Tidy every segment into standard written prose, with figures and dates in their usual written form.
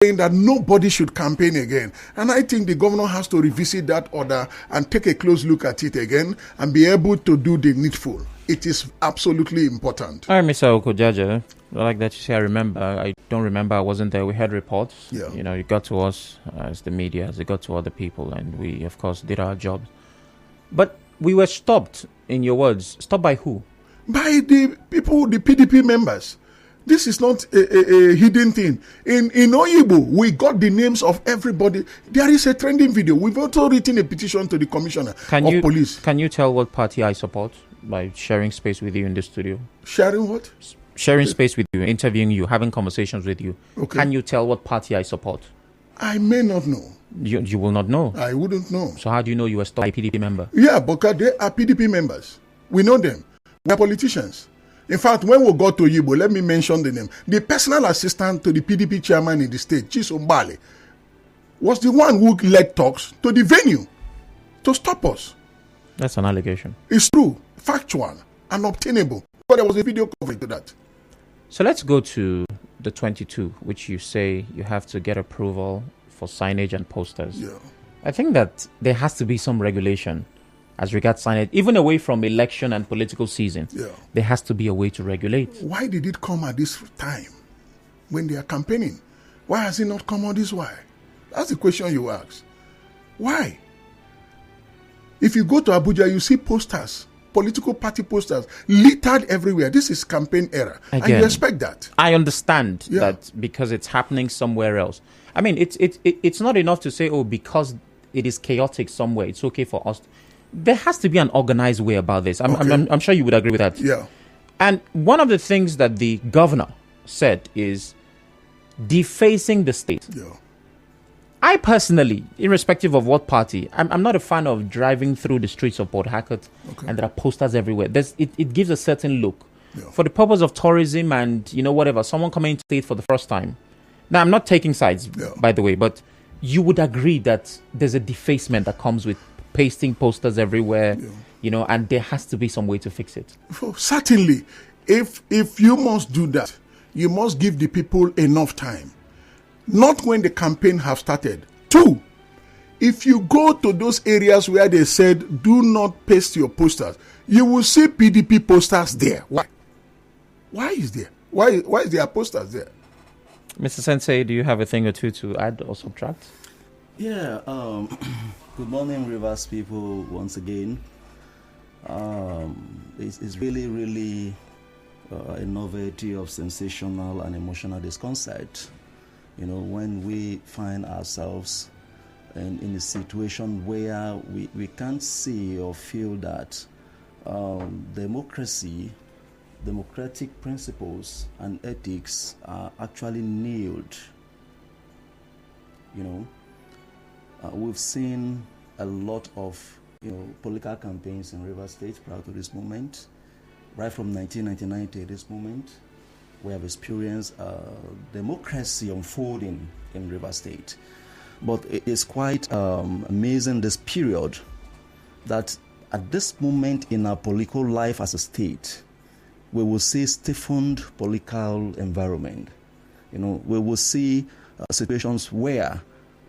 saying that nobody should campaign again. And I think the governor has to revisit that order and take a close look at it again and be able to do the needful. It is absolutely important. All right, Mr. Okojaja, like that you say, I don't remember, I wasn't there. We had reports. Yeah. You know, it got to us as the media, as it got to other people, and we, of course, did our jobs. But we were stopped, in your words. Stopped by who? By the people, the PDP members. This is not a hidden thing. In Oyibo, we got the names of everybody. There is a trending video. We've also written a petition to the commissioner of police. Can you tell what party I support by sharing space with you in the studio? Sharing what? Sharing space with you, interviewing you, having conversations with you. Okay. Can you tell what party I support? I may not know. You will not know. I wouldn't know. So how do you know you were stopped by a PDP member? Yeah, because they are PDP members. We know them. We are politicians. In fact, when we got to Yibo, let me mention the name. The personal assistant to the PDP chairman in the state, Chisombale, was the one who led talks to the venue to stop us. That's an allegation. It's true, factual, and obtainable. But there was a video coverage to that. So let's go to the 22, which you say you have to get approval for signage and posters. Yeah. I think that there has to be some regulation as regards signage, even away from election and political season. Yeah. There has to be a way to regulate. Why did it come at this time when they are campaigning? Why has it not come on this way? That's the question you ask. Why? If you go to Abuja, you see posters, political party posters, littered everywhere. This is campaign era. Again, and you expect that. I understand that because it's happening somewhere else. I mean, it's not enough to say, oh, because it is chaotic somewhere, it's okay for us. There has to be an organized way about this. I'm sure you would agree with that. Yeah. And one of the things that the governor said is defacing the state. Yeah. I personally, irrespective of what party, I'm not a fan of driving through the streets of Port Harcourt and there are posters everywhere. It gives a certain look. Yeah. For the purpose of tourism and, whatever, someone coming into it for the first time. Now, I'm not taking sides, by the way, but you would agree that there's a defacement that comes with pasting posters everywhere, and there has to be some way to fix it. Certainly, if you must do that, you must give the people enough time. Not when the campaign have started. 2, if you go to those areas where they said, do not paste your posters, you will see PDP posters there. Why? Why is there? Why is there posters there? Mr. Sensei, do you have a thing or two to add or subtract? Yeah, good morning, Rivers people, once again. It's really, really a novelty of sensational and emotional disconcert. When we find ourselves in a situation where we can't see or feel that democratic principles and ethics are actually nailed. We've seen a lot of political campaigns in Rivers State prior to this moment, right from 1999 to this moment. We have experienced democracy unfolding in Rivers State. But it is quite amazing, this period, that at this moment in our political life as a state, we will see stiffened political environment. We will see situations where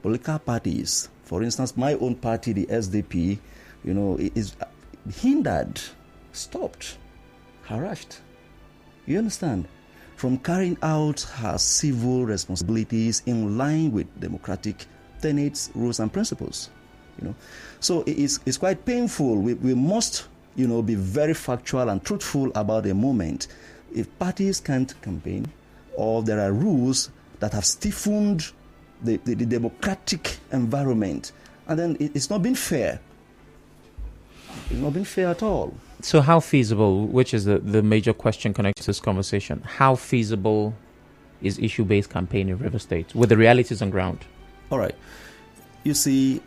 political parties, for instance, my own party, the SDP, is hindered, stopped, harassed. You understand? From carrying out her civil responsibilities in line with democratic tenets, rules, and principles. So it's quite painful. We must, be very factual and truthful about the moment. If parties can't campaign, or there are rules that have stiffened the democratic environment, and then it's not been fair. It's not been fair at all. So how feasible, which is the major question connected to this conversation, how feasible is issue-based campaign in River State with the realities on ground? All right. You see,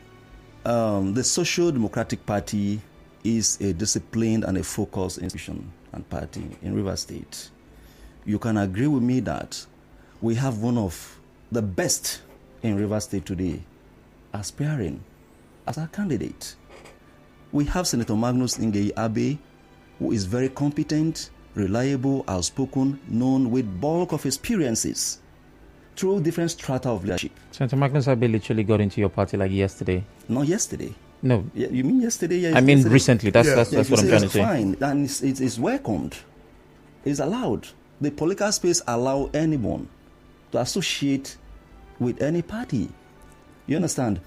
the Social Democratic Party is a disciplined and a focused institution and party in River State. You can agree with me that we have one of the best in River State today aspiring as our candidate. We have Senator Magnus Ngei Abe, who is very competent, reliable, outspoken, known with bulk of experiences. through different strata of leadership. Senator Magnus Abe literally got into your party like yesterday. Not yesterday. No. Yeah, you mean yesterday? Yeah, I mean yesterday. recently. That's Yeah. what I'm trying to say. Fine, and it's welcomed. It's allowed. The political space allow anyone to associate with any party. You understand?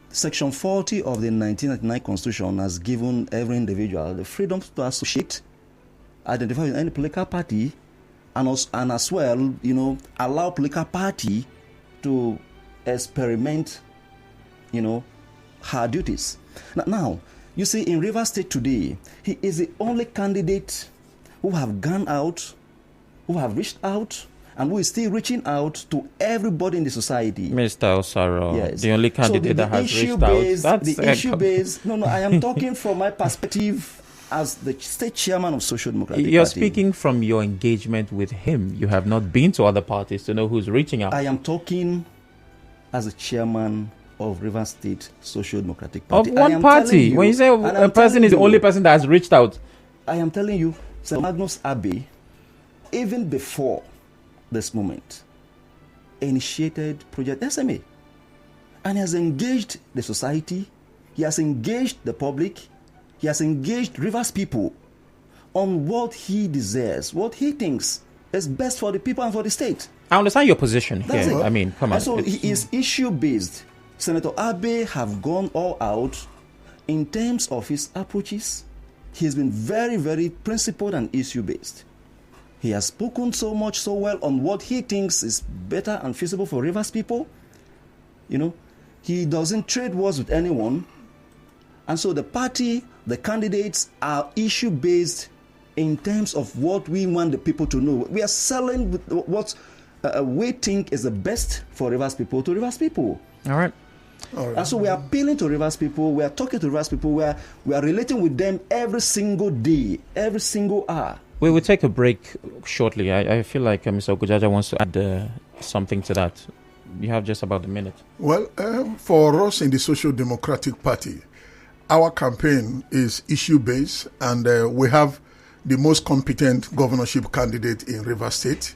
Section 40 of the 1999 Constitution has given every individual the freedom to associate, identify with any political party, and as well, allow political party to experiment, her duties. Now, you see, in Rivers State today, he is the only candidate who have gone out, who have reached out, and who is still reaching out to everybody in the society. Mr. Osaro, Yes. the only candidate that has reached out. The issue based. No, I am talking from my perspective as the state chairman of Social Democratic You're Party. speaking from your engagement with him. You have not been to other parties to know who's reaching out. I am talking as a chairman of Rivers State Social Democratic Party. Of one party. When you say a person is the only person that has reached out. I am telling you, Sir Magnus Abe, even before this moment, initiated Project SMA. And he has engaged the society, he has engaged the public, he has engaged Rivers people on what he desires, what he thinks is best for the people and for the state. I understand your position That's here. it. I mean, come on. And so he is issue-based. Senator Abe have gone all out in terms of his approaches. He has been very, very principled and issue-based. He has spoken so much, so well on what he thinks is better and feasible for Rivers people. He doesn't trade wars with anyone. And so the party, the candidates are issue-based in terms of what we want the people to know. We are selling with what we think is the best for Rivers people to Rivers people. All right. And so we are appealing to Rivers people, we are talking to Rivers people, we are relating with them every single day, every single hour. We will take a break shortly. I feel like Mr. Okojaja wants to add something to that. You have just about a minute. Well, for us in the Social Democratic Party, our campaign is issue-based, and we have the most competent governorship candidate in Rivers State,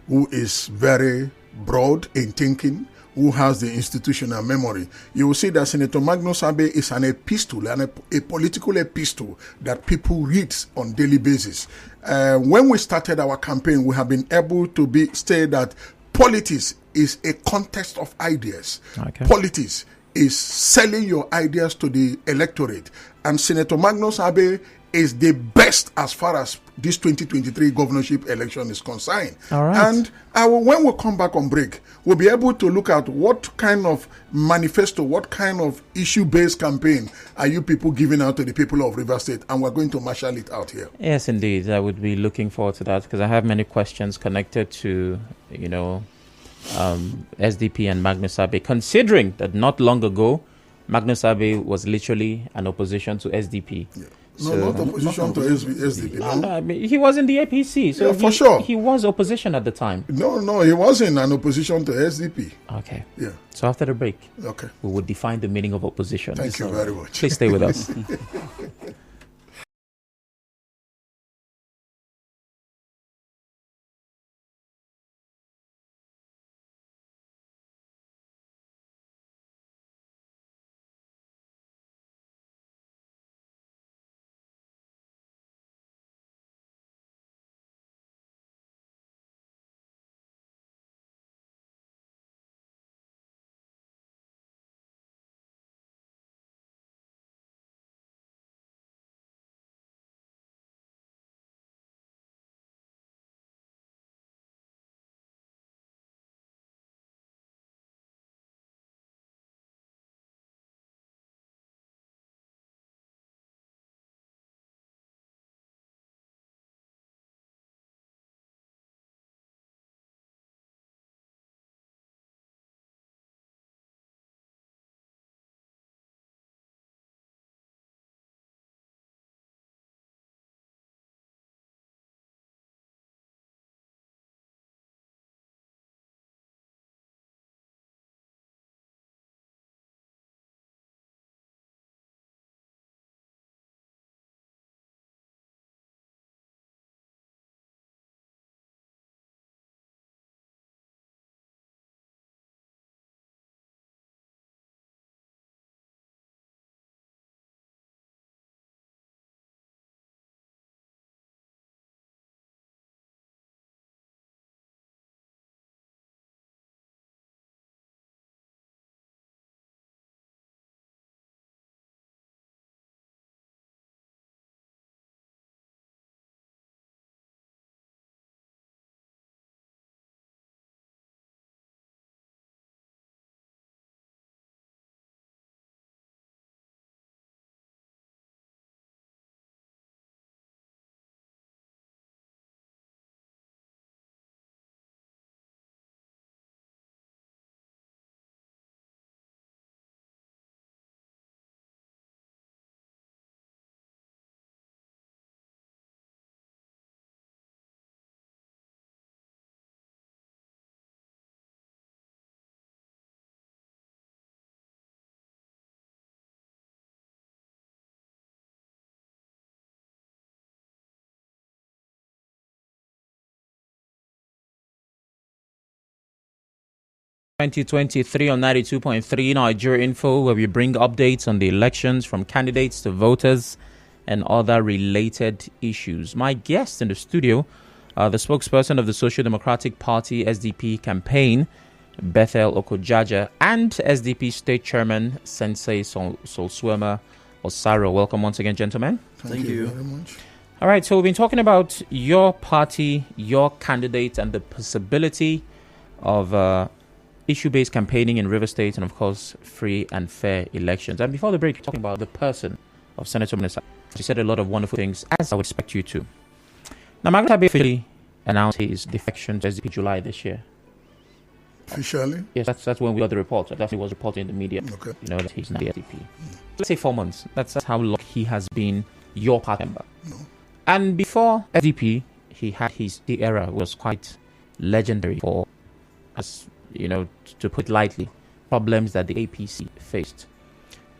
who is very broad in thinking, who has the institutional memory. You will see that Senator Magnus Abe is an epistle, a political epistle that people read on daily basis. When we started our campaign, we have been able to say that politics is a contest of ideas. Okay. Politics is selling your ideas to the electorate. And Senator Magnus Abe is the best as far as this 2023 governorship election is concerned. All right. And when we come back on break, we'll be able to look at what kind of manifesto, what kind of issue-based campaign are you people giving out to the people of Rivers State, and we're going to marshal it out here. Yes, indeed. I would be looking forward to that because I have many questions connected to, SDP and Magnus Abe, considering that not long ago, Magnus Abe was literally an opposition to SDP. Yeah. No, not opposition to SDP. No. I mean, he was in the APC, so Yeah, for sure. He was opposition at the time. No, he wasn't an opposition to SDP. Okay. Yeah. So after the break, Okay. we will define the meaning of opposition. Thank you very much. Please stay with us. 2023 on 92.3 Nigeria Info, where we bring updates on the elections from candidates to voters and other related issues. My guest in the studio, the spokesperson of the Social Democratic Party SDP campaign, Bethel Okojaja, and SDP State Chairman Sensei Solsuema Osaro. Welcome once again, gentlemen. Thank you very much. All right, so we've been talking about your party, your candidate, and the possibility of issue-based campaigning in River State, and of course, free and fair elections. And before the break, we're talking about the person of Senator Minister. She said a lot of wonderful things, as I would expect you to. Now, Magnus Abe officially announced his defection to SDP July this year. Officially? Yes, that's when we got the report. That was reported in the media. Okay. You know that he's now the SDP. Let's say 4 months. That's how long he has been your party member. No. And before SDP, he had the era was quite legendary for, as you know, to put lightly, problems that the APC faced.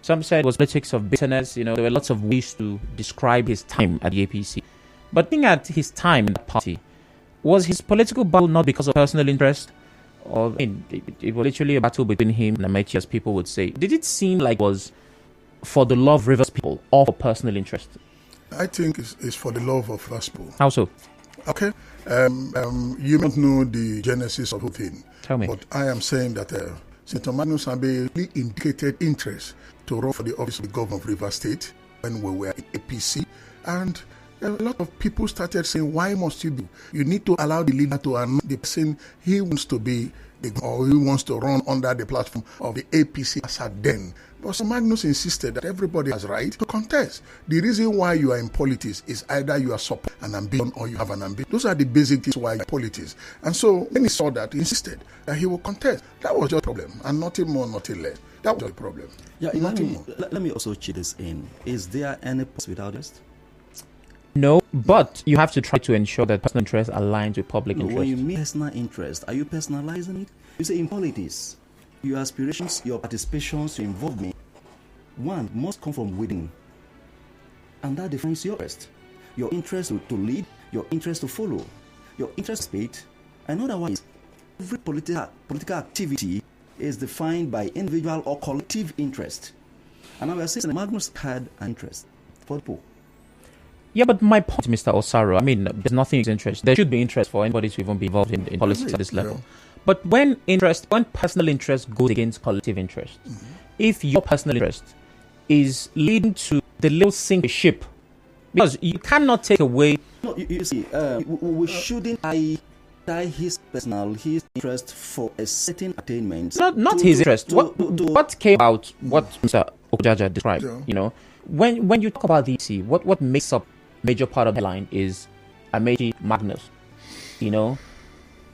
Some said it was politics of bitterness. You know, there were lots of ways to describe his time at the APC. But looking at his time in the party, was his political battle not because of personal interest? Or it was literally a battle between him and Amechi, as people would say. Did it seem like it was for the love of Rivers people or for personal interest? I think it's for the love of Rivers people. How so? Okay. You don't know the genesis of the thing. Tell me. But I am saying that Senator Magnus Abe really indicated interest to run for the office of the governor of Rivers State when we were in APC. And a lot of people started saying, why must you do? You need to allow the leader to announce the person he wants to be, or he wants to run under the platform of the APC as at then. But Sir Magnus insisted that everybody has right to contest. The reason why you are in politics is either you are support an ambition or you have an ambition. Those are the basic things why you are in politics. And so when he saw that, he insisted that he will contest. That was just a problem, and nothing more, nothing less. That was the problem. Yeah, nothing more. Let me also chip this in. Is there any possibility without this? No, but you have to try to ensure that personal interest aligns with public interest. When you mean personal interest, are you personalizing it? You say in politics, your aspirations, your participations, your involvement, one must come from within. And that defines your interest. Your interest to lead, your interest to follow, your interest to speak. And otherwise, every political activity is defined by individual or collective interest. And I was saying Magnus had an interest for the people. Yeah, but my point, Mr. Osaro, I mean, there's nothing interest. There should be interest for anybody to even be involved in politics at this level. Yeah. But when personal interest goes against collective interest, if your personal interest is leading to the little sink ship, because you cannot take away. No, you see, we shouldn't tie his interest for a certain attainment. Not his interest. What came out? What Mr. Okojaja described. Yeah. You know, when you talk about the EC, what makes up major part of the line is Amechi Magnus, you know,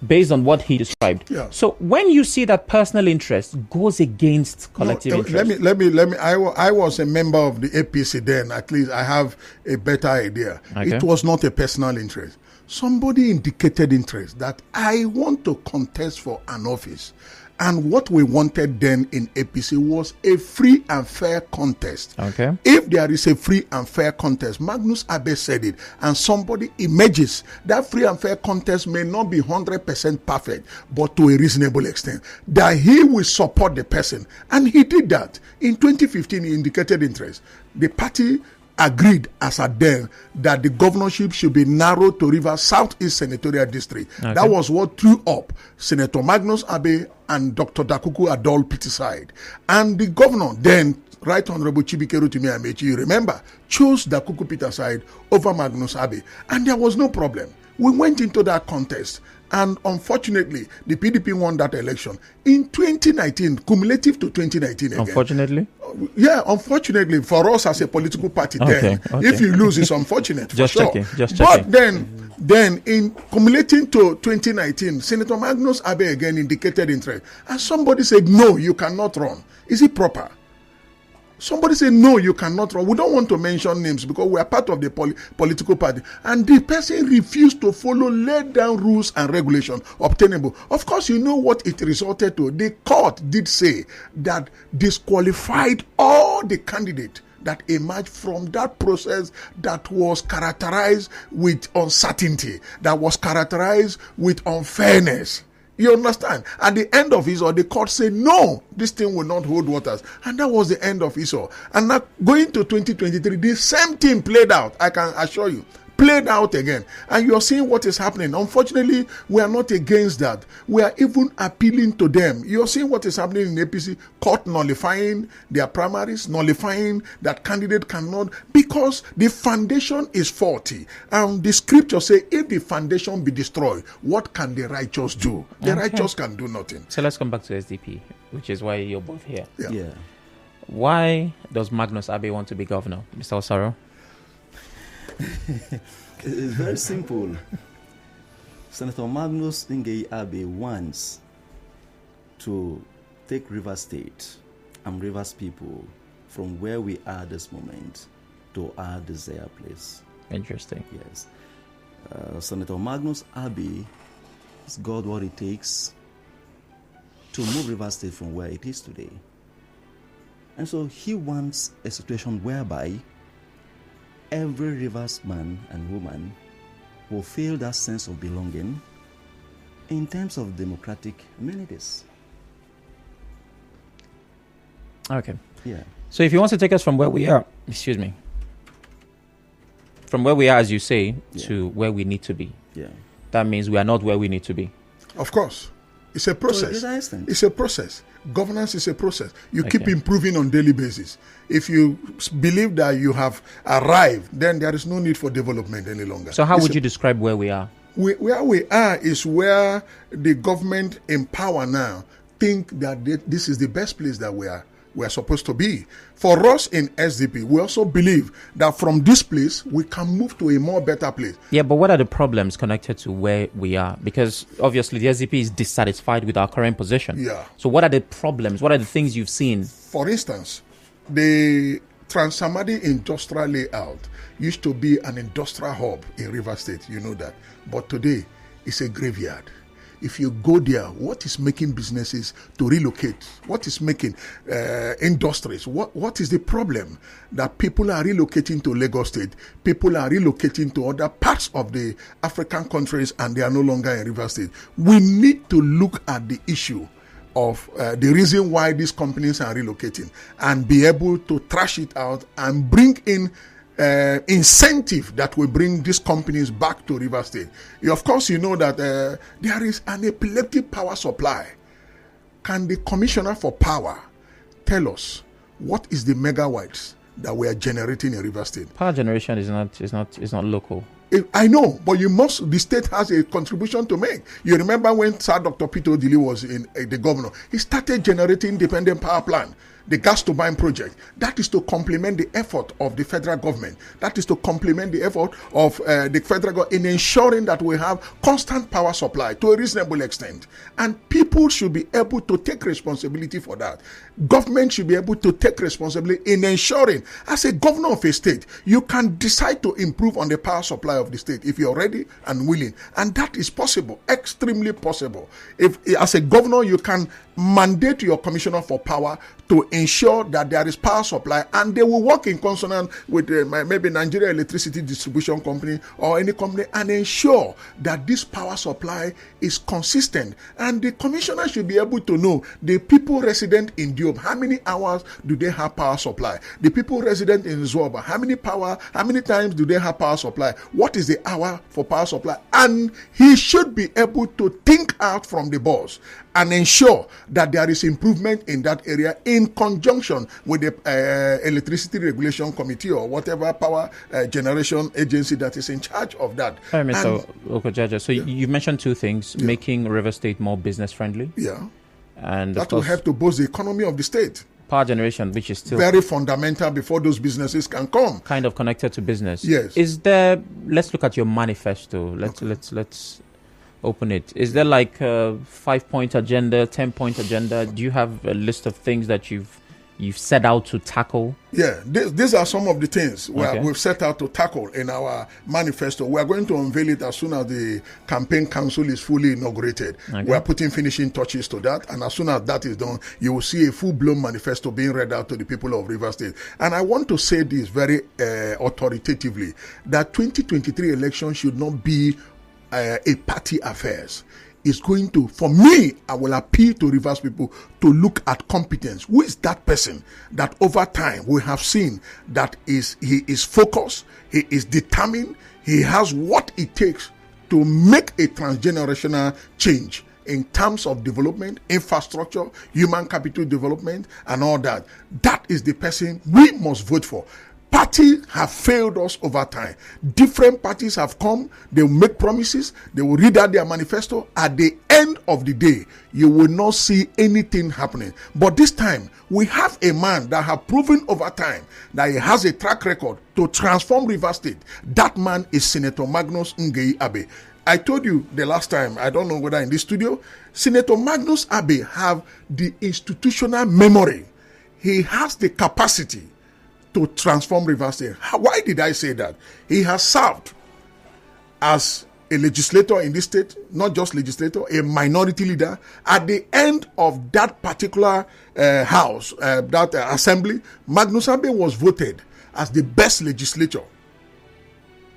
based on what he described. Yeah. So when you see that personal interest goes against collective interest. Let me. I was a member of the APC then. At least I have a better idea. Okay. It was not a personal interest. Somebody indicated interest that I want to contest for an office. And what we wanted then in APC was a free and fair contest. Okay. If there is a free and fair contest, Magnus Abe said it, and somebody emerges, that free and fair contest may not be 100% perfect, but to a reasonable extent, that he will support the person. And he did that. In 2015, he indicated interest. The party agreed as at then that the governorship should be narrowed to Rivers Southeast Senatorial District. Okay. That was what threw up Senator Magnus Abe and Dr. Dakuku Adol Pitiside. And the governor then, Right Honorable Chibike Rotimi Amechi, you remember, chose Dakuku Pitiside over Magnus Abe. And there was no problem. We went into that contest. And unfortunately, the PDP won that election. In 2019, cumulative to 2019 again. Unfortunately? Yeah, unfortunately for us as a political party then. Okay. If you lose, it's unfortunate, for sure. But then in cumulating to 2019, Senator Magnus Abe again indicated interest. And somebody said, no, you cannot run. Is it proper? Somebody said, no, you cannot run. We don't want to mention names because we are part of the political party. And the person refused to follow laid down rules and regulations obtainable. Of course, you know what it resulted to. The court did say that disqualified all the candidates that emerged from that process that was characterized with uncertainty, that was characterized with unfairness. You understand? At the end of Esau, the court said, no, this thing will not hold waters. And that was the end of Esau. And now going to 2023, the same thing played out, I can assure you. Played out again, and you're seeing what is happening. Unfortunately, we are not against that. We are even appealing to them. You're seeing what is happening in APC, court nullifying their primaries, nullifying that candidate cannot, because the foundation is faulty. And the scripture say, if the foundation be destroyed, what can the righteous do? The righteous can do nothing. So let's come back to SDP, which is why you're both here. Yeah. Why does Magnus Abe want to be governor, Mr. Osaro? It's very simple. Senator Magnus Ngei Abe wants to take Rivers State and Rivers people from where we are this moment to our desired place. Interesting. Yes. Senator Magnus Abe has got what it takes to move Rivers State from where it is today. And so he wants a situation whereby every Rivers man and woman will feel that sense of belonging in terms of democratic amenities. Okay. Yeah. So if you want to take us from where we are, from where we are, as you say, to where we need to be, that means we are not where we need to be. Of course. It's a process. It's a process. Governance is a process. You keep improving on daily basis. If you believe that you have arrived, then there is no need for development any longer. So how would you describe where we are? Where we are is where the government in power now think that this is the best place that we are supposed to be. For us in SDP, we also believe that from this place, we can move to a more better place. Yeah, but what are the problems connected to where we are? Because obviously the SDP is dissatisfied with our current position. Yeah. So what are the problems? What are the things you've seen? For instance, the Transamadi industrial layout used to be an industrial hub in Rivers State, you know that. But today, it's a graveyard. If you go there, what is making businesses to relocate? What is making industries? What is the problem? That people are relocating to Lagos State, people are relocating to other parts of the African countries, and they are no longer in Rivers State. We need to look at the issue of the reason why these companies are relocating and be able to thrash it out and bring in incentive that will bring these companies back to River State. Of course, you know that there is an epileptic power supply. Can the Commissioner for Power tell us what is the megawatts that we are generating in River State? Power generation is not local. I know, but the state has a contribution to make. You remember when Sir Dr. Peter Odili was the governor, he started generating independent power plant. The gas turbine project, that is to complement the effort of the federal government. That is to complement the effort of the federal government in ensuring that we have constant power supply to a reasonable extent. And people should be able to take responsibility for that. Government should be able to take responsibility in ensuring, as a governor of a state, you can decide to improve on the power supply of the state if you're ready and willing. And that is possible, extremely possible. If, as a governor, you can mandate your Commissioner for Power to ensure that there is power supply, and they will work in consonance with maybe Nigeria Electricity Distribution Company or any company and ensure that this power supply is consistent. And the Commissioner should be able to know the people resident in Diop, how many hours do they have power supply? The people resident in Zwoba, how many times do they have power supply? What is the hour for power supply? And he should be able to think out from the box and ensure that there is improvement in that area in conjunction with the Electricity Regulation Committee or whatever power generation agency that is in charge of that. Hi, Mr. Okojaja. So you mentioned two things, making River State more business friendly. Yeah. And that will help to boost the economy of the state. Power generation, which is still very fundamental before those businesses can come. Kind of connected to business. Yes. Is there, let's look at your manifesto. Let's open it. Is there like a 5-point agenda, 10-point agenda? Do you have a list of things that you've set out to tackle? Yeah, these are some of the things we've set out to tackle in our manifesto. We are going to unveil it as soon as the campaign council is fully inaugurated. Okay. We are putting finishing touches to that, and as soon as that is done, you will see a full-blown manifesto being read out to the people of River State. And I want to say this very authoritatively, that 2023 election should not be a party affairs. is going to, for me, I will appeal to Rivers people to look at competence. Who is that person that over time we have seen that he is focused, he is determined, he has what it takes to make a transgenerational change in terms of development, infrastructure, human capital development, and all that. That is the person we must vote for. Parties have failed us over time. Different parties have come, they will make promises, they will read out their manifesto. At the end of the day, you will not see anything happening. But this time, we have a man that has proven over time that he has a track record to transform Rivers State. That man is Senator Magnus Ngei Abe. I told you the last time, I don't know whether in this studio, Senator Magnus Abe have the institutional memory. He has the capacity to transform Rivers State. Why did I say that? He has served as a legislator in this state, not just legislator, a minority leader. At the end of that particular house, assembly, Magnus Abe was voted as the best legislator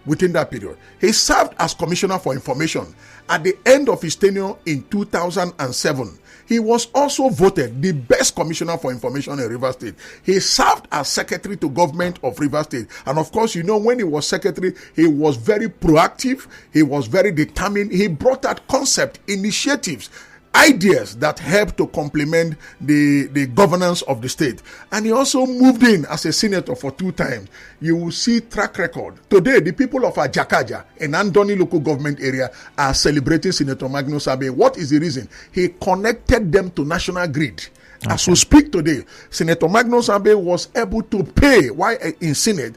within that period. He served as Commissioner for Information. At the end of his tenure in 2007, he was also voted the best Commissioner for Information in Rivers State. He served as Secretary to Government of Rivers State. And of course, you know, when he was Secretary, he was very proactive. He was very determined. He brought out concept, initiatives, ideas that help to complement the governance of the state. And he also moved in as a senator for 2 times. You will see track record. Today, the people of Ajakaja in Andoni local government area are celebrating Senator Magnus Abe. What is the reason? He connected them to national grid. Okay. As we speak today, Senator Magnus Abe was able to pay, while in Senate,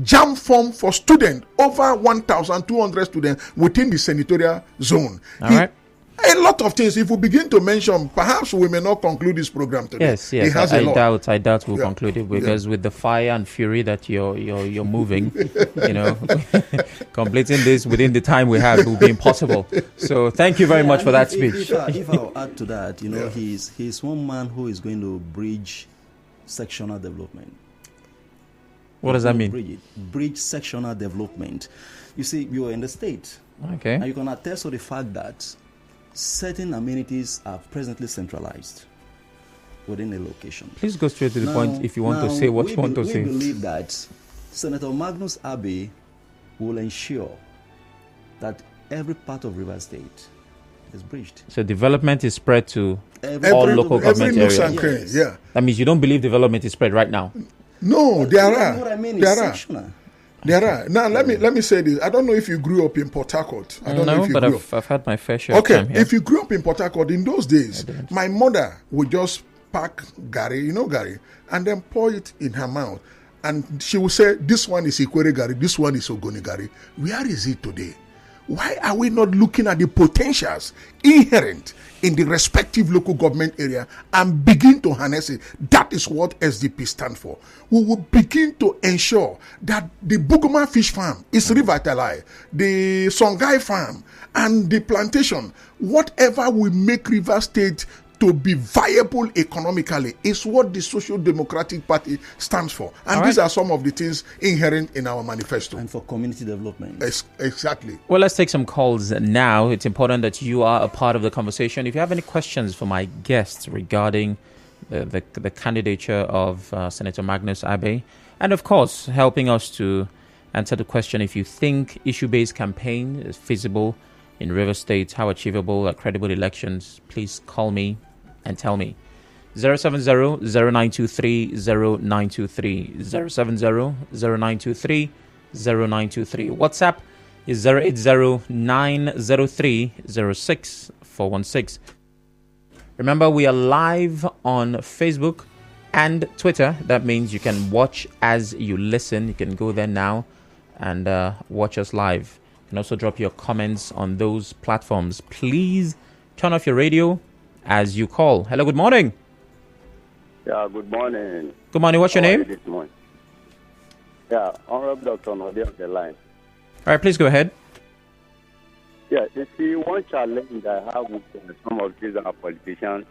jam form for students, over 1,200 students within the senatorial zone. All right. A lot of things. If we begin to mention, perhaps we may not conclude this program today. Yes. I doubt we'll conclude it because with the fire and fury that you're moving, completing this within the time we have will be impossible. So thank you very much for that speech. If I'll add to that, he's one man who is going to bridge sectional development. What does that mean? Bridge sectional development. You see, you are in the state. Okay. And you can attest to the fact that certain amenities are presently centralized within a location. Please go straight to the point if you want to say what you want to say. We believe that Senator Magnus Abe will ensure that every part of Rivers State is bridged. So development is spread to all local government areas. Yes. Yeah. That means you don't believe development is spread right now? No, there are. What I mean there is are. sectional. There are. Now, let me say this. I don't know if you grew up in Port Harcourt. I don't know if you grew up. I've had my fair share of time here. If you grew up in Port Harcourt, in those days, my mother would just pack Gary, Gary, and then pour it in her mouth. And she would say, this one is Ikwere Gary, this one is Ogoni Gary. Where is it today? Why are we not looking at the potentials inherent in the respective local government area and begin to harness it? That is what SDP stands for. We will begin to ensure that the Buguma fish farm is revitalized, the Songhai farm and the plantation, whatever will make Rivers State to be viable economically is what the Social Democratic Party stands for. And these are some of the things inherent in our manifesto. And for community development. Exactly. Well, let's take some calls now. It's important that you are a part of the conversation. If you have any questions for my guests regarding the candidature of Senator Magnus Abe, and of course, helping us to answer the question if you think issue-based campaign is feasible in Rivers State, how achievable are credible elections, please call me and tell me. 070-0923-0923, 070-0923-0923. WhatsApp is 080-903-06416. Remember, we are live on Facebook and Twitter. That means you can watch as you listen. You can go there now and watch us live. You can also drop your comments on those platforms. Please turn off your radio as you call. Hello, good morning. Yeah, good morning. Good morning. What's your name? This morning? Yeah, Honorable Dr. Nodi on the line. All right, please go ahead. Yeah, you see, one challenge I have with some of these politicians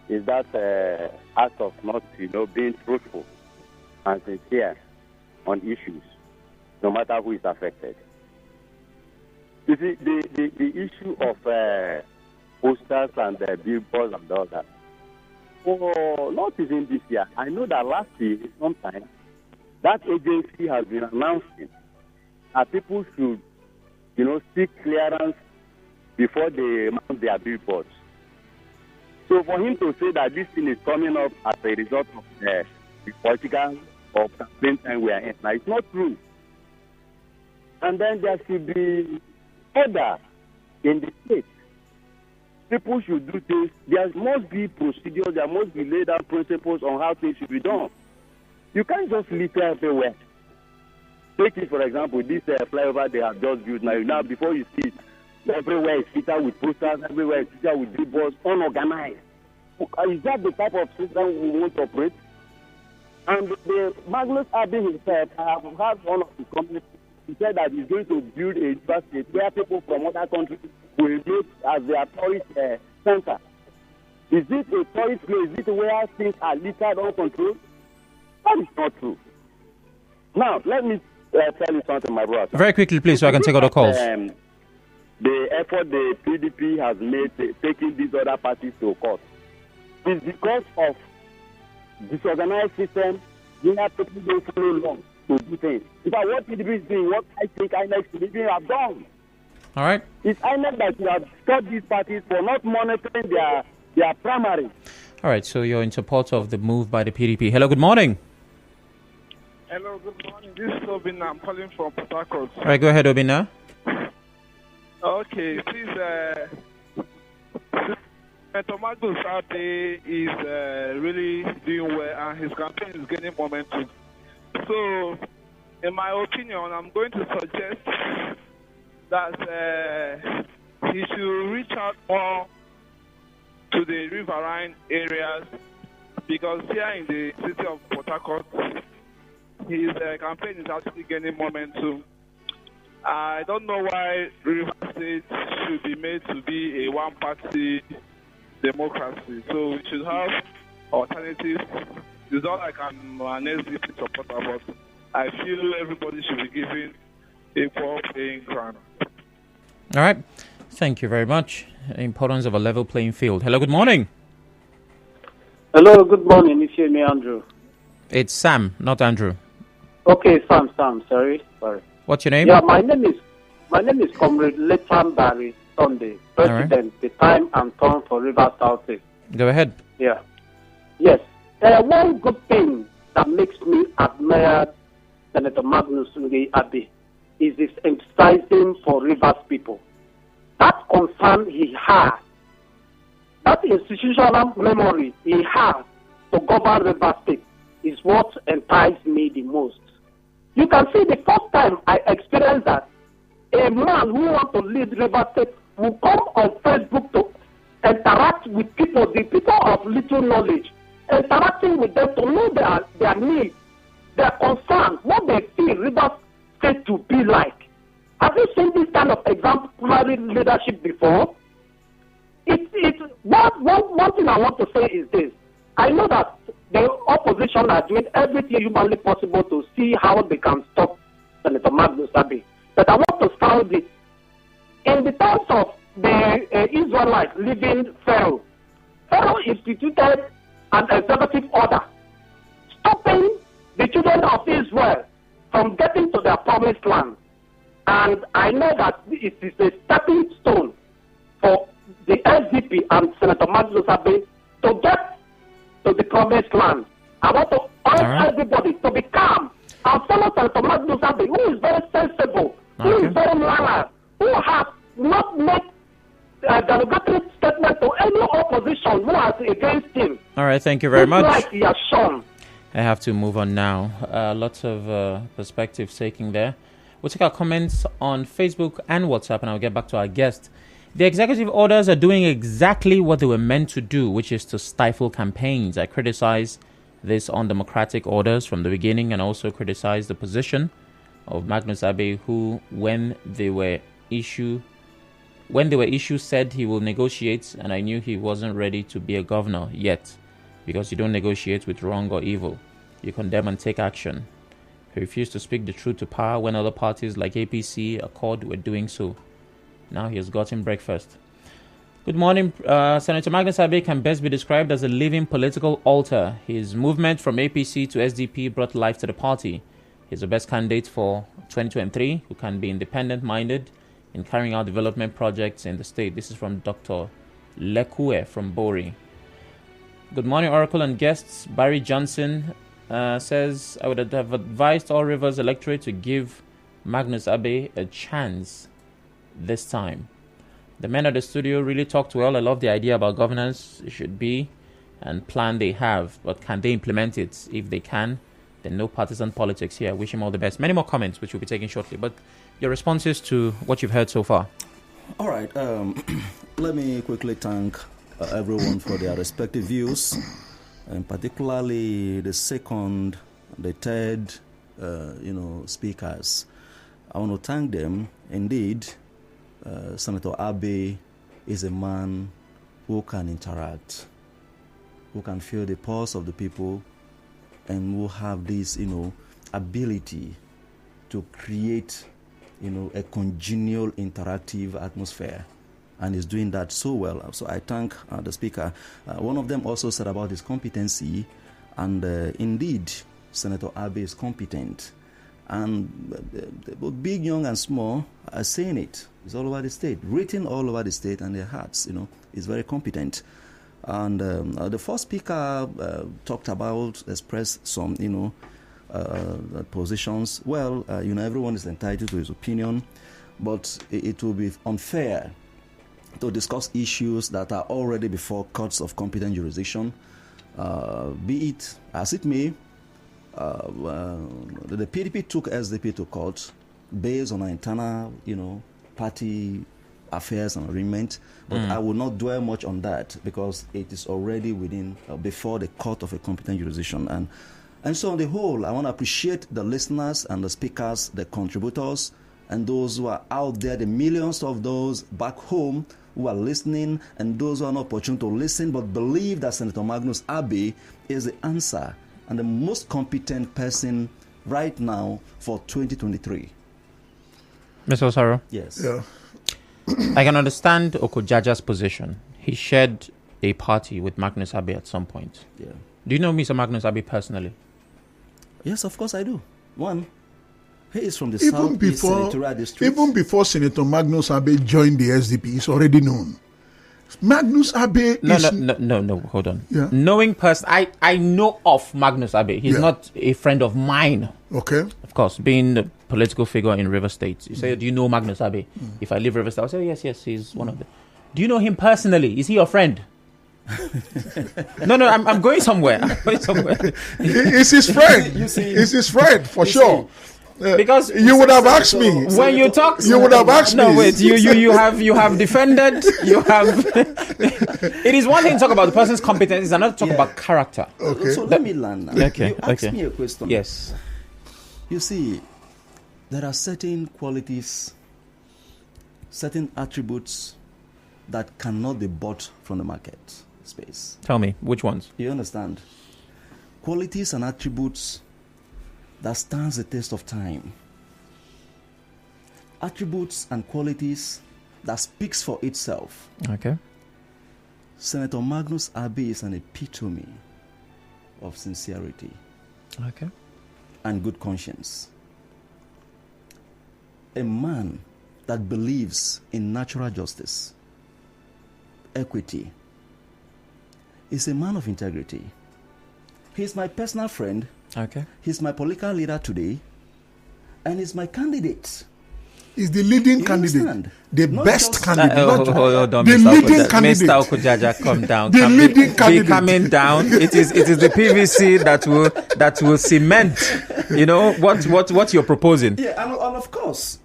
is that act of not, being truthful and sincere on issues, no matter who is affected. You see, the issue of posters and billboards and all that. For not even this year, I know that last year, sometime, that agency has been announcing that people should, seek clearance before they mount their billboards. So for him to say that this thing is coming up as a result of the political or campaign time we are in, now it's not true. And then there should be order in the state. People should do things. There must be procedures. There must be laid out principles on how things should be done. You can't just litter everywhere. Take it, for example, this flyover they have just built now. Before you see it, everywhere is littered with posters. Everywhere is littered with billboards, unorganized. Is that the type of system we want to operate? And the Magnus Abbey himself, I have had one of his companies. He said that he's going to build a university where people from other countries will meet as their tourist center. Is it a tourist place? Is it where things are littered uncontrolled? That is not true. Now, let me tell you something, my brother. Very quickly, please, so I can take other calls. The effort the PDP has made taking these other parties to court is because of disorganized system where people don't follow along to do things. In fact, what PDP is doing, what I think INEC should even have done. All right. It's INEC that should have stopped these parties for not monitoring their primary. All right, so you're in support of the move by the PDP. Hello, good morning. Hello, good morning. This is Obina. I'm calling from Port Harcourt. All right, go ahead, Obina. Okay, please, Tomato Saturday is really doing well and his campaign is gaining momentum. So, in my opinion, I'm going to suggest that he should reach out more to the riverine areas, because here in the city of Port Harcourt, his campaign is actually gaining momentum. I don't know why River State should be made to be a one-party democracy. So we should have alternatives. It's not like I'm an SDP supporter, but I feel everybody should be given equal playing ground. All right. Thank you very much. The importance of a level playing field. Hello, good morning. Hello, good morning. It's me, Andrew. It's Sam, not Andrew. Okay, Sam. Sorry. What's your name? Yeah, my name is Comrade Letan Barry Sunday, President, the time and turn for River South. Go ahead. Yeah. Yes. One good thing that makes me admire Senator Magnus Abbey is his emphasizing for Rivers people. That concern he has, that institutional memory he has to govern River State is what enticed me the most. You can see the first time I experienced that, a man who wants to lead River State will come on Facebook to interact with people, the people of little knowledge, interacting with them to know their needs, their concerns, what they feel River State to be like. Have you seen this kind of exemplary leadership before? One thing I want to say is this. I know that the opposition are doing everything humanly possible to see how they can stop Senator Magnus Abbey. But I want to sound this. In the terms of the Israelites leaving Pharaoh, Pharaoh instituted an executive order stopping the children of Israel from getting to their promised land. And I know that it is a stepping stone for the SDP and Senator Magnus Abbey to get to the promised land. I want to urge everybody to be calm and follow Senator Magnus Abbey, who is very sensible, who is very learned, who has not made a derogatory statement to any opposition who is against him. All right, thank you very much. Like he has shown. I have to move on now. Lots of perspectives taking there. We'll take our comments on Facebook and WhatsApp, and I'll get back to our guest. The executive orders are doing exactly what they were meant to do, which is to stifle campaigns. I criticize these undemocratic orders from the beginning, and also criticize the position of Magnus Abbey, who, when they were issued, said he will negotiate, and I knew he wasn't ready to be a governor yet, because you don't negotiate with wrong or evil. You condemn and take action. He refused to speak the truth to power when other parties like APC, Accord were doing so. Now he has gotten breakfast. Good morning. Senator Magnus Abe can best be described as a living political altar. His movement from APC to SDP brought life to the party. He's the best candidate for 2023 who can be independent-minded in carrying out development projects in the state. This is from Dr. Lekue from Bori. Good morning, Oracle and guests. Barry Johnson says, I would have advised all Rivers electorate to give Magnus Abe a chance this time. The men at the studio really talked well. I love the idea about governance. It should be and plan they have, but can they implement it? If they can, then no partisan politics here. I wish him all the best. Many more comments, which we'll be taking shortly, but your responses to what you've heard so far. All right. Let me quickly thank everyone for their respective views, and particularly the second, the third, speakers. I want to thank them. Indeed, Senator Abe is a man who can interact, who can feel the pulse of the people, and who have this, ability to create, a congenial, interactive atmosphere, and is doing that so well. So I thank the speaker. One of them also said about his competency, and indeed, Senator Abe is competent. And both big, young, and small are saying it. It's all over the state, written all over the state, and their hearts, is very competent. And the first speaker talked about, expressed some, positions. Well, everyone is entitled to his opinion, but it will be unfair to discuss issues that are already before courts of competent jurisdiction, be it as it may. The PDP took SDP to court based on our internal, party affairs and arrangement. But I will not dwell much on that because it is already within, before the court of a competent jurisdiction. And so on the whole, I want to appreciate the listeners and the speakers, the contributors, and those who are out there, the millions of those back home who are listening, and those who are not opportune to listen but believe that Senator Magnus Abe is the answer and the most competent person right now for 2023. Mr. Osaro? Yes. Yeah. I can understand Okojaja's position. He shared a party with Magnus Abe at some point. Yeah. Do you know Mr. Magnus Abe personally? Yes, of course I do. One, he is from the Even Southeast Senatorial District. Even before Senator Magnus Abe joined the SDP, he's already known. Magnus Abe No, hold on. Yeah. Knowing person, I know of Magnus Abe. He's not a friend of mine. Okay. Of course, being the political figure in River State. You say, do you know Magnus Abe? If I leave River State, I'll say, yes, he's one of them. Do you know him personally? Is he your friend? No, I'm going somewhere. It's his friend. It's his friend, for sure. Because you would have asked me when you talk. You would have asked me. No, wait. You have defended. You have. It is one thing to talk about the person's competence. It's another to talk about character. Okay. So let me learn now. Okay. You asked me a question. Yes. You see, there are certain qualities, certain attributes that cannot be bought from the market space. Tell me which ones. You understand? Qualities and attributes that stands the test of time. Attributes and qualities that speaks for itself. Okay. Senator Magnus Abe is an epitome of sincerity Okay. and good conscience. A man that believes in natural justice, equity, is a man of integrity. He's my personal friend. Okay. He's my political leader today, and he's my candidate. He's the leading You candidate, understand? the Not best just- candidate. Hold on, the Mr. leading Okojaja. candidate. Mr. Okojaja, come down. The leading Be candidate. coming down. It is the PVC that will cement. What you're proposing. Yeah, and of course,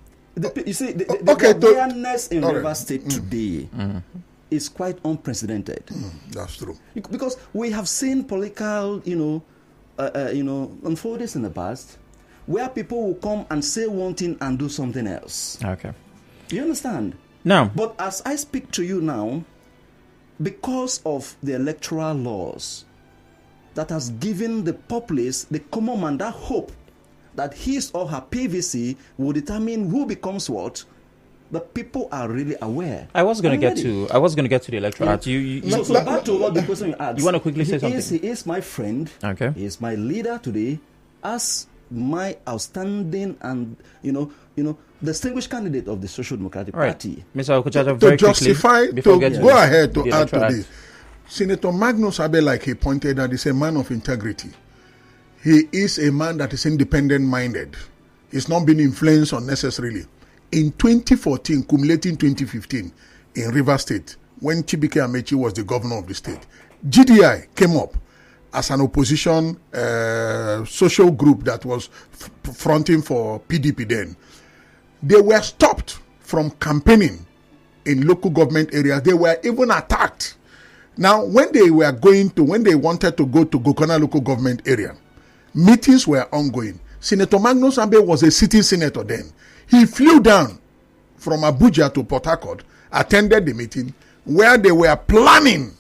you see, the Okay, awareness in all right. River State today is quite unprecedented. That's true. Because we have seen political, unfoldings in the past, where people will come and say one thing and do something else. Okay. You understand? Now, But as I speak to you now, because of the electoral laws that has given the populace, the common man, that hope that his or her PVC will determine who becomes what, the people are really aware. I was going to get to the Electoral Act. So back to what the question you asked. You want to quickly say something? He is my friend. Okay. He is my leader today, as my outstanding and distinguished candidate of the Social Democratic Party. Mr. Okojaja, to justify, to go ahead to add to this, Act. Senator Magnus Abe, like he pointed out, is a man of integrity. He is a man that is independent-minded. He's not been influenced unnecessarily. In 2014, culminating 2015, in Rivers State, when Chibike Amechi was the governor of the state, GDI came up as an opposition social group that was fronting for PDP then. They were stopped from campaigning in local government areas. They were even attacked. Now, when they wanted to go to Gokana local government area, meetings were ongoing. Senator Magnus Abe was a sitting senator then. He flew down from Abuja to Port Harcourt, attended the meeting where they were planning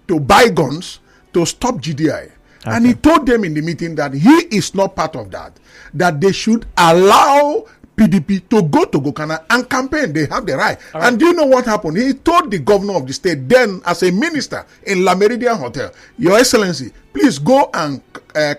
to buy guns to stop GDI. Okay. And he told them in the meeting that he is not part of that they should allow PDP to go to Gokana and campaign. They have the right. And do you know what happened? He told the governor of the state then, as a minister in La Meridian Hotel, Your Excellency, please go and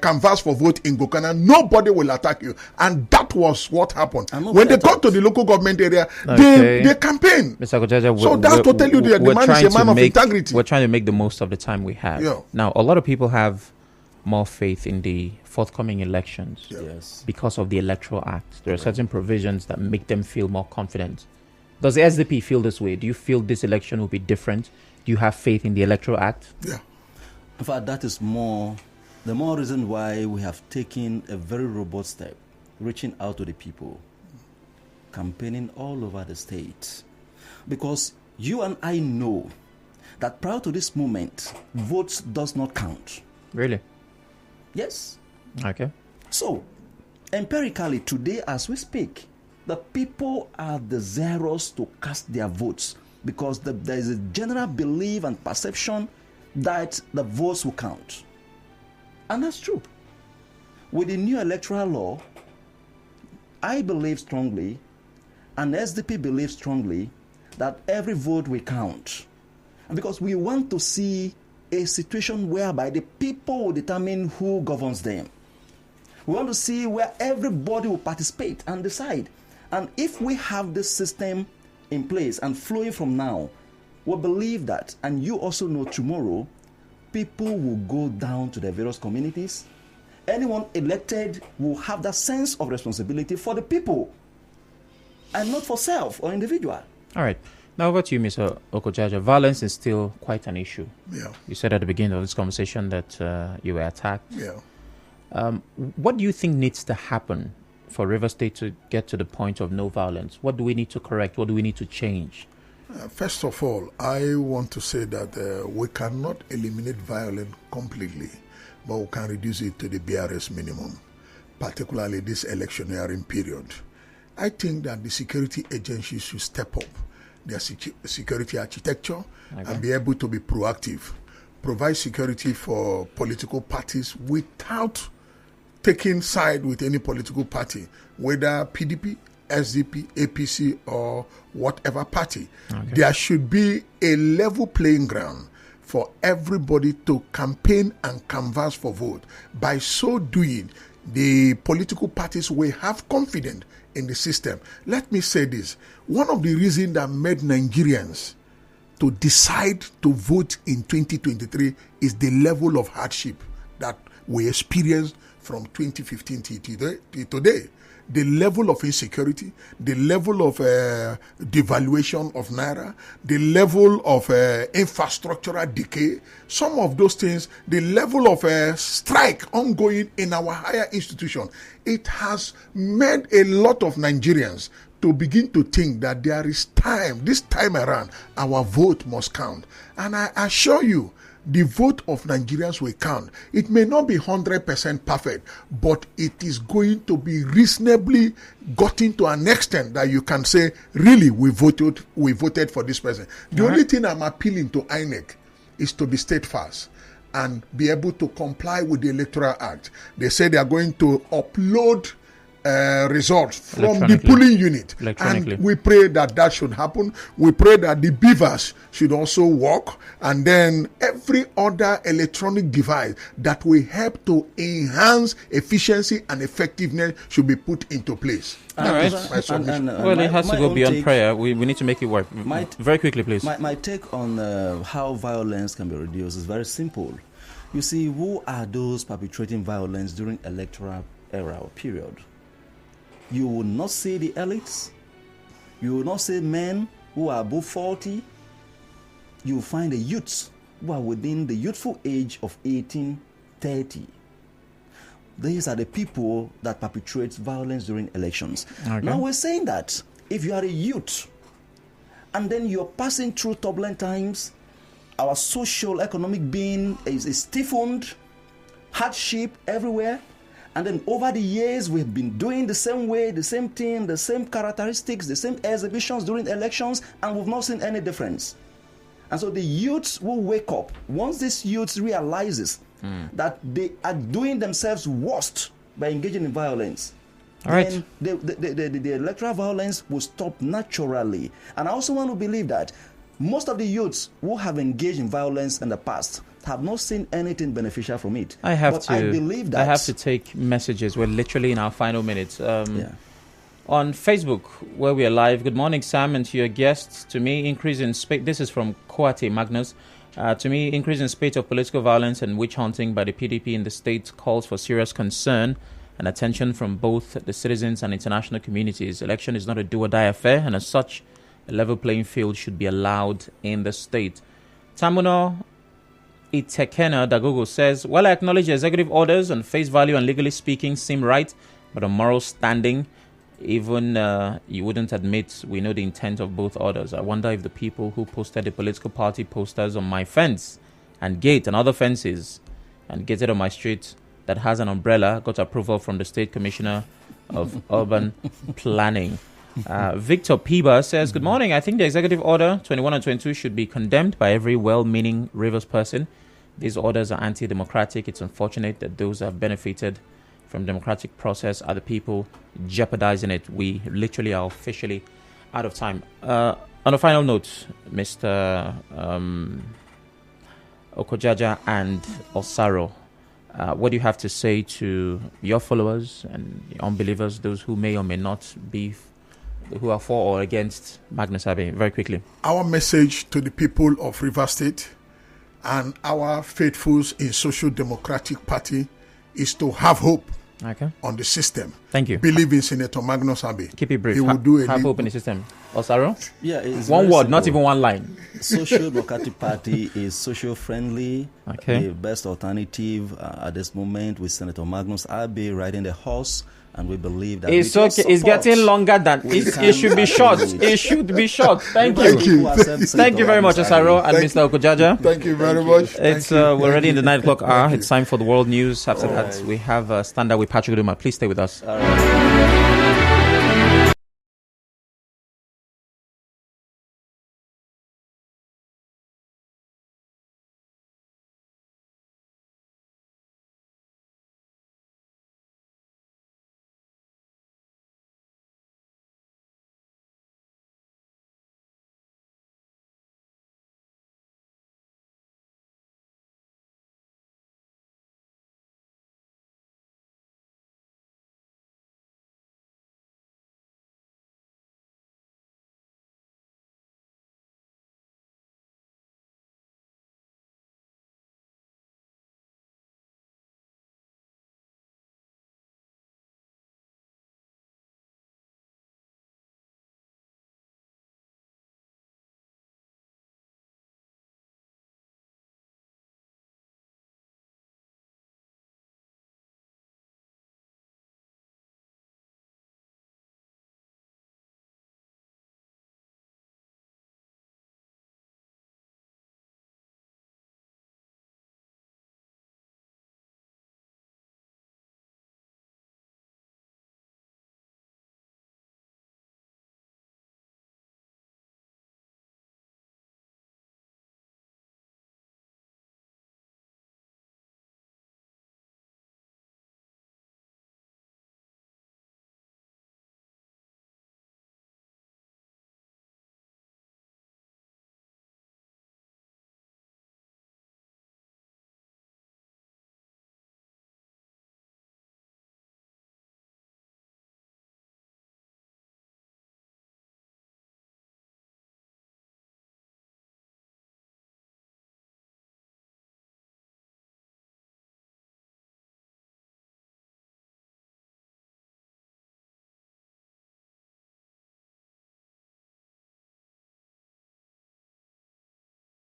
canvass for vote in Gokana. Nobody will attack you. And that was what happened. When they got to the local government area, they campaign. Mr. Okojaja, so that's to tell you that the man is a man of integrity. We're trying to make the most of the time we have. Yeah. Now, a lot of people have more faith in the forthcoming elections because of the Electoral Act. There are certain provisions that make them feel more confident. Does the SDP feel this way? Do you feel this election will be different? Do you have faith in the Electoral Act? Yeah. In fact, that is the more reason why we have taken a very robust step, reaching out to the people, campaigning all over the state. Because you and I know that prior to this moment, votes does not count. Really? Yes. Okay. So, empirically, today as we speak, the people are desirous to cast their votes because there is a general belief and perception that the votes will count. And that's true. With the new electoral law, I believe strongly, and SDP believes strongly, that every vote will count. And because we want to see a situation whereby the people will determine who governs them. We want to see where everybody will participate and decide. And if we have this system in place and flowing from now, we believe that, and you also know tomorrow, people will go down to their various communities. Anyone elected will have that sense of responsibility for the people and not for self or individual. All right. Now over to you, Mr. Okojaja. Violence is still quite an issue. Yeah. You said at the beginning of this conversation that you were attacked. Yeah. What do you think needs to happen for Rivers State to get to the point of no violence? What do we need to correct? What do we need to change? First of all, I want to say that we cannot eliminate violence completely, but we can reduce it to the BRS minimum, particularly this electioneering period. I think that the security agencies should step up their security architecture and be able to be proactive, provide security for political parties without taking side with any political party, whether PDP, SDP, APC, or whatever party. Okay. There should be a level playing ground for everybody to campaign and canvass for vote. By so doing, the political parties will have confidence in the system. Let me say this. One of the reasons that made Nigerians to decide to vote in 2023 is the level of hardship that we experienced from 2015 to today. The level of insecurity, the level of devaluation of Naira, the level of infrastructural decay, some of those things, the level of strike ongoing in our higher institution, it has made a lot of Nigerians to begin to think that there is time, this time around, our vote must count. And I assure you, the vote of Nigerians will count. It may not be 100% perfect, but it is going to be reasonably gotten to an extent that you can say, really, we voted for this person. The only thing I'm appealing to INEC is to be steadfast and be able to comply with the Electoral Act. They say they are going to upload results from the polling unit. And we pray that should happen. We pray that the beavers should also work, and then every other electronic device that will help to enhance efficiency and effectiveness should be put into place. All right. Well, it has to go beyond prayer. We need to make it work. Very quickly, please. My take on how violence can be reduced is very simple. You see, who are those perpetrating violence during electoral era or period? You will not see the elites. You will not see men who are above 40. You will find the youths who are within the youthful age of 18-30. These are the people that perpetrate violence during elections. Okay. Now we're saying that if you are a youth and then you're passing through turbulent times, our social economic being is stiffened, hardship everywhere, and then over the years we've been doing the same way, the same thing, the same characteristics, the same exhibitions during elections, and we've not seen any difference. And so the youths will wake up. Once these youths realizes that they are doing themselves worst by engaging in violence, all right, the electoral violence will stop naturally. And I also want to believe that most of the youths who have engaged in violence in the past have not seen anything beneficial from it. I have to take messages. We're literally in our final minutes. On Facebook, where we are live, good morning, Sam, and to your guests. To me, increase in spate. This is from Coate Magnus. To me, increase in spate of political violence and witch hunting by the PDP in the state calls for serious concern and attention from both the citizens and international communities. Election is not a do-or-die affair, and as such, a level playing field should be allowed in the state. Tamuno Itekena Dagogo says, well, I acknowledge the executive orders on face value and legally speaking seem right, but on moral standing, even you wouldn't admit we know the intent of both orders. I wonder if the people who posted the political party posters on my fence and gate and other fences and gated on my street that has an umbrella got approval from the State Commissioner of Urban Planning. Victor Piba says, good morning. I think the executive order 21 and 22 should be condemned by every well-meaning Rivers person. These orders are anti-democratic. It's unfortunate that those who have benefited from democratic process are the people jeopardizing it. We literally are officially out of time. On a final note, Mr. Okojaja and Osaro, what do you have to say to your followers and the unbelievers, those who may or may not be, who are for or against Magnus Abe? Very quickly. Our message to the people of River State and our faithfuls in Social Democratic Party is to have hope on the system. Thank you. Believe in Senator Magnus Abe. Keep it brief. He will do have hope in the system. Osaro? Yeah, it's one word, simple. Not even one line. Social Democratic Party is social friendly. Okay. The best alternative at this moment with Senator Magnus Abe riding the horse. And we believe that it's okay. It's getting longer than it should be short. It should be short. Thank you. Thank you very much, Osaro and Mr. Okojaja. Thank you very much. It's we're already in the 9 o'clock hour. It's time for the world news. After that, we have Standard with Patrick Duma. Please stay with us. All right.